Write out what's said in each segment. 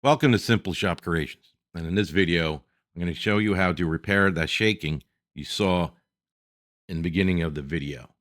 Welcome to Simple Shop Creations, and in this video I'm going to show you how to repair that shaking you saw in the beginning of the video.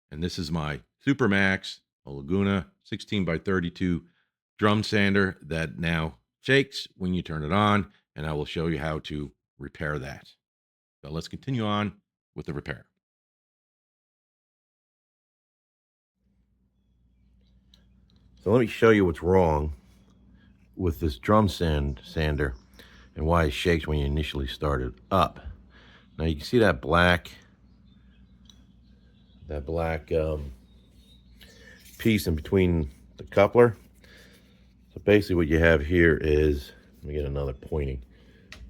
And this is my SuperMax Laguna 16x32 drum sander that now shakes when you turn it on, and I will show you how to repair that. So let's continue on with the repair. So let me show you what's wrong with this drum sander and why it shakes when you initially start it up. Now you can see that black piece in between the coupler. So basically what you have here is, let me get another pointing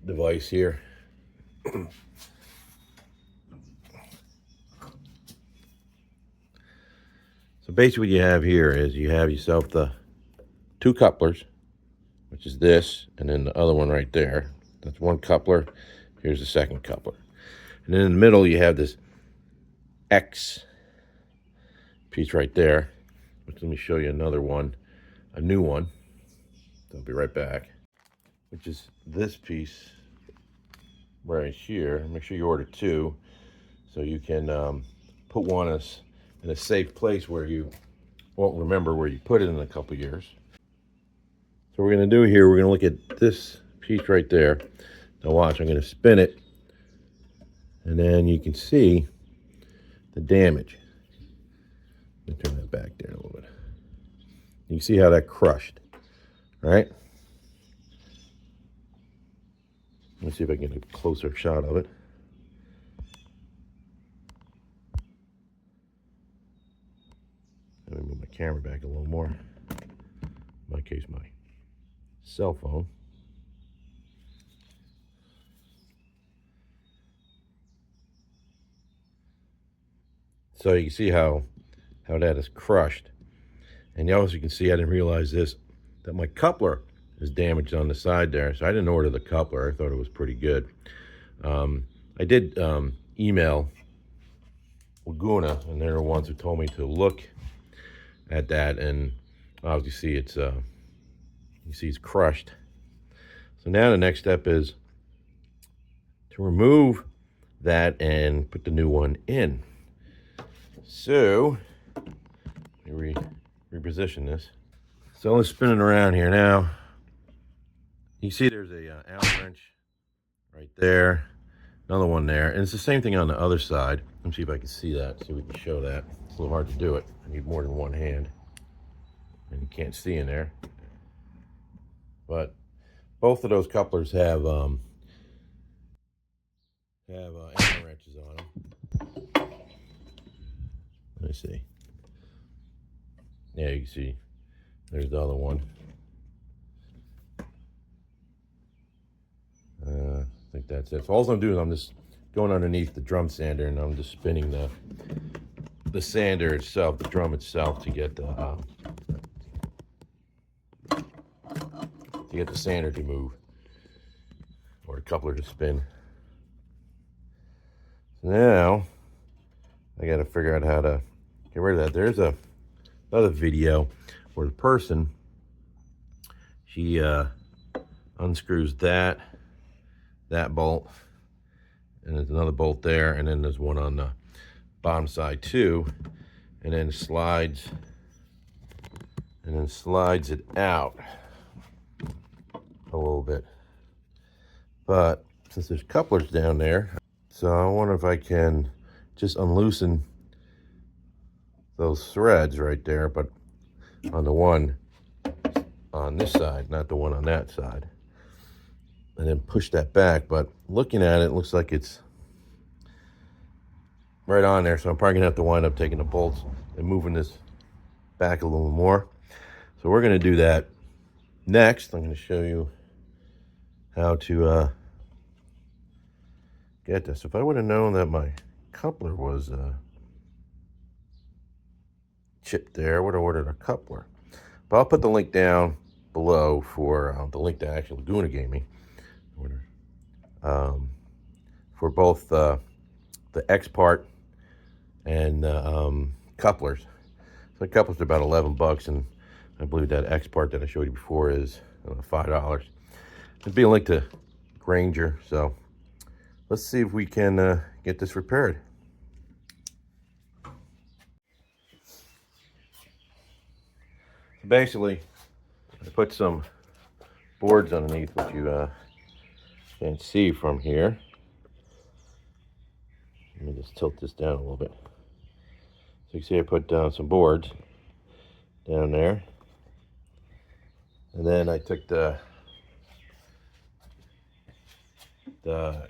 device here. So basically what you have here is you have yourself the two couplers, which is this, and then the other one right there. That's one coupler. Here's the second coupler. And then in the middle you have this X piece right there. Which, let me show you another one, a new one. I'll be right back. Which is this piece right here. Make sure you order two, so you can put one in a safe place where you won't remember where you put it in a couple years. So what we're going to do here, we're going to look at this piece right there. Now watch, I'm going to spin it, and then you can see the damage. Let me turn that back there a little bit. You can see how that crushed, right? Let me see if I can get a closer shot of it. Let me move my camera back a little more. In my case, my cell phone. So you can see how that is crushed. And you also can see, I didn't realize this, that my coupler is damaged on the side there. So I didn't order the coupler. I thought it was pretty good. I did email Laguna, and they're the ones who told me to look at that, and obviously it's you see it's crushed. So now the next step is to remove that and put the new one in. So let me reposition this. So let's spin it around here now. You see there's a Allen wrench right there, another one there, and it's the same thing on the other side. Let me see if I can see that, so we can show that. It's a little hard to do it. I need more than one hand, and you can't see in there. But both of those couplers have Allen wrenches on them. Let me see. Yeah, you can see. There's the other one. I think that's it. So all I'm doing is I'm just going underneath the drum sander, and I'm just spinning the sander itself, the drum itself, to get the sander to move, or the coupler to spin. So now I got to figure out how to get rid of that. There's another video where the person, she unscrews that bolt, and there's another bolt there, and then there's one on the bottom side too, and then slides it out a little bit. But since there's couplers down there, so I wonder if I can just unloosen those threads right there, but on the one on this side, not the one on that side, and then push that back. But looking at it, it looks like it's right on there, so I'm probably gonna have to wind up taking the bolts and moving this back a little more. So we're gonna do that next. I'm gonna show you how to get this. If I would have known that my coupler was chipped there, I would have ordered a coupler. But I'll put the link down below for the link that actually Laguna gave me for both the X part and couplers. So the couplers are about $11, and I believe that X part that I showed you before is $5. It'd be a link to Granger. So let's see if we can get this repaired. So basically, I put some boards underneath, which you can't see from here. Let me just tilt this down a little bit. So you can see I put down some boards down there. And then I took the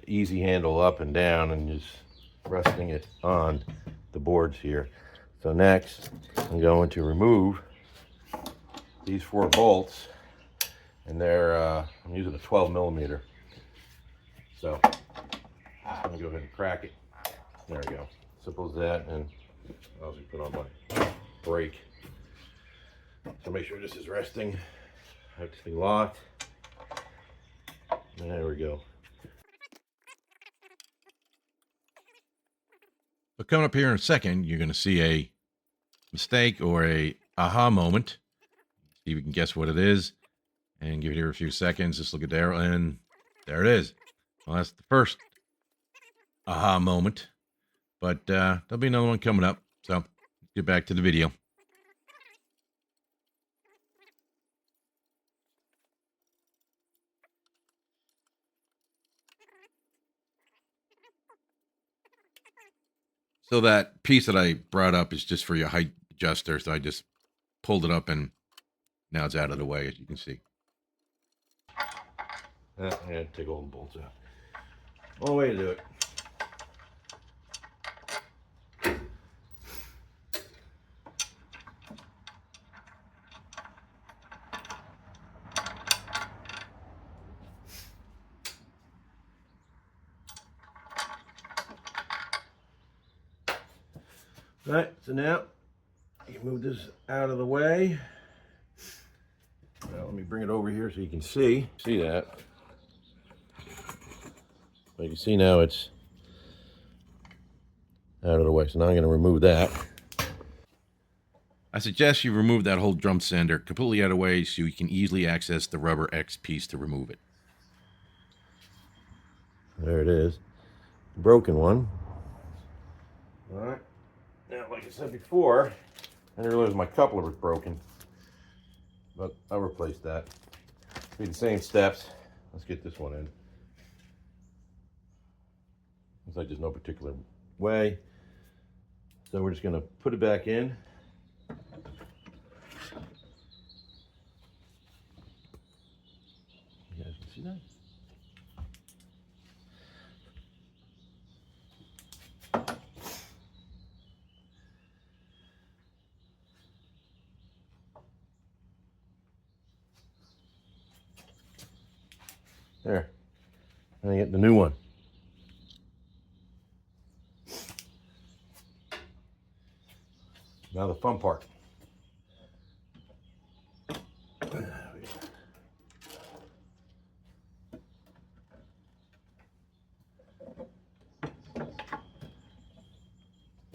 easy handle up and down and just resting it on the boards here. So next, I'm going to remove these 4 bolts, and they're I'm using a 12 millimeter. So I'm gonna go ahead and crack it. There we go. Simple as that. And I'll also put on my brake. So make sure this is resting. I have this thing locked. There we go. But coming up here in a second, you're going to see a mistake or a aha moment. See if you can guess what it is. And give it here a few seconds. Just look at there, and there it is. Well, that's the first aha moment. But there'll be another one coming up. So let's get back to the video. So that piece that I brought up is just for your height adjuster. So I just pulled it up, and now it's out of the way, as you can see. I had to take all the bolts out. One way to do it. All right, so now you move this out of the way. Now let me bring it over here so you can see that. But you can see now it's out of the way. So now I'm going to remove that. I suggest you remove that whole drum sander completely out of the way so you can easily access the rubber X piece to remove it. There it is. Broken one. All right. Now, like I said before, I didn't realize my coupler was broken, but I'll replace that. Be the same steps. Let's get this one in. Looks like there's no particular way. So we're just going to put it back in. You guys can see that? There. And I get the new one. Now the fun part.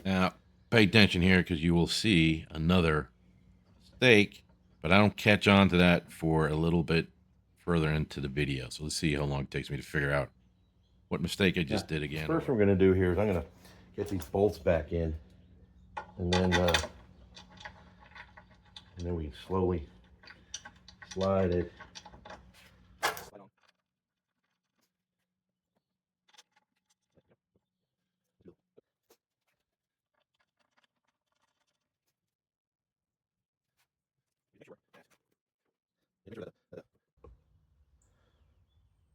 Now, pay attention here because you will see another mistake, but I don't catch on to that for a little bit further into the video. So let's see how long it takes me to figure out what mistake I just did again. First, what we're going to do here is I'm going to get these bolts back in, and then we can slowly slide it.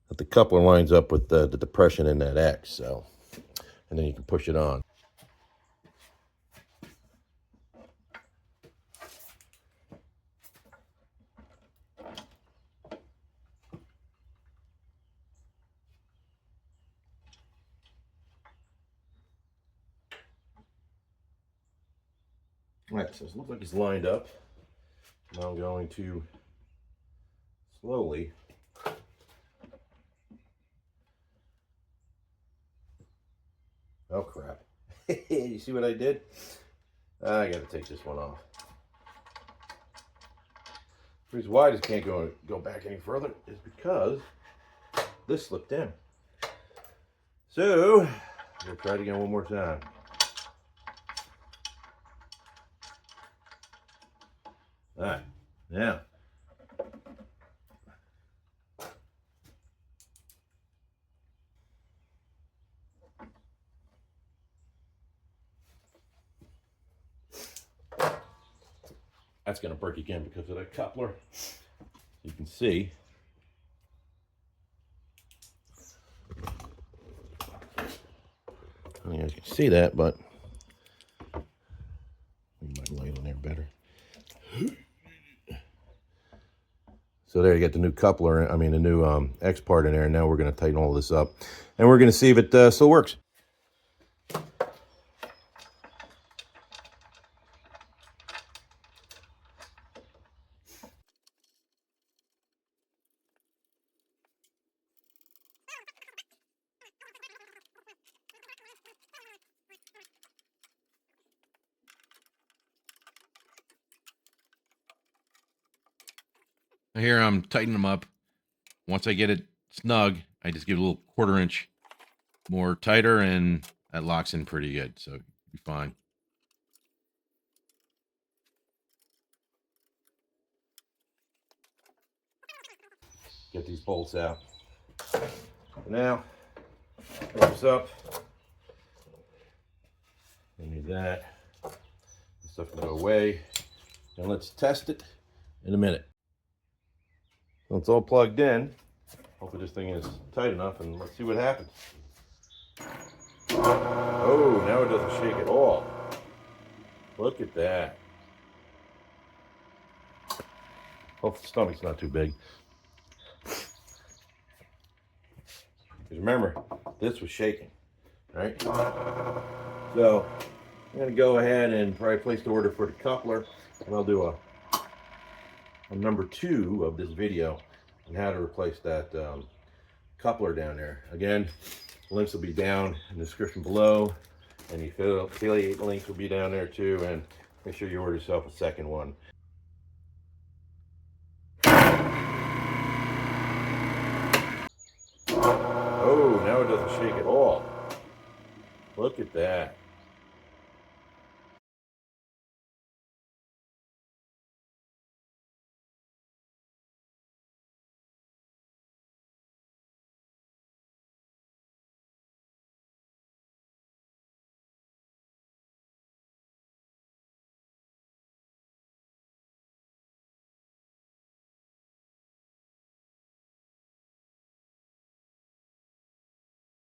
That the coupler lines up with the depression in that X, so, and then you can push it on. All right, so it looks like it's lined up. Now I'm going to slowly oh crap. You see what I did? I gotta take this one off. The reason why I just can't go back any further is because this slipped in. So we'll try it again one more time. All right, now that's going to break again because of that coupler. You can see I don't know if you can see that, but we might light on there better. So there you get the new coupler, I mean the new X part in there, and now we're going to tighten all this up. And we're going to see if it still works. Here I'm tightening them up. Once I get it snug, I just give it a little 1/4 inch more tighter, and that locks in pretty good, so it'll be fine. Get these bolts out. Now, open this up. I need that. This stuff can go away. And let's test it in a minute. So it's all plugged in. Hopefully this thing is tight enough, and let's see what happens. Oh, now it doesn't shake at all. Look at that. Hope the stomach's not too big. Because remember, this was shaking, right? So I'm going to go ahead and probably place the order for the coupler, and I'll do a number 2 of this video on how to replace that coupler down there. Again, links will be down in the description below, and the affiliate links will be down there too, and make sure you order yourself a second one. Oh, now it doesn't shake at all. Look at that.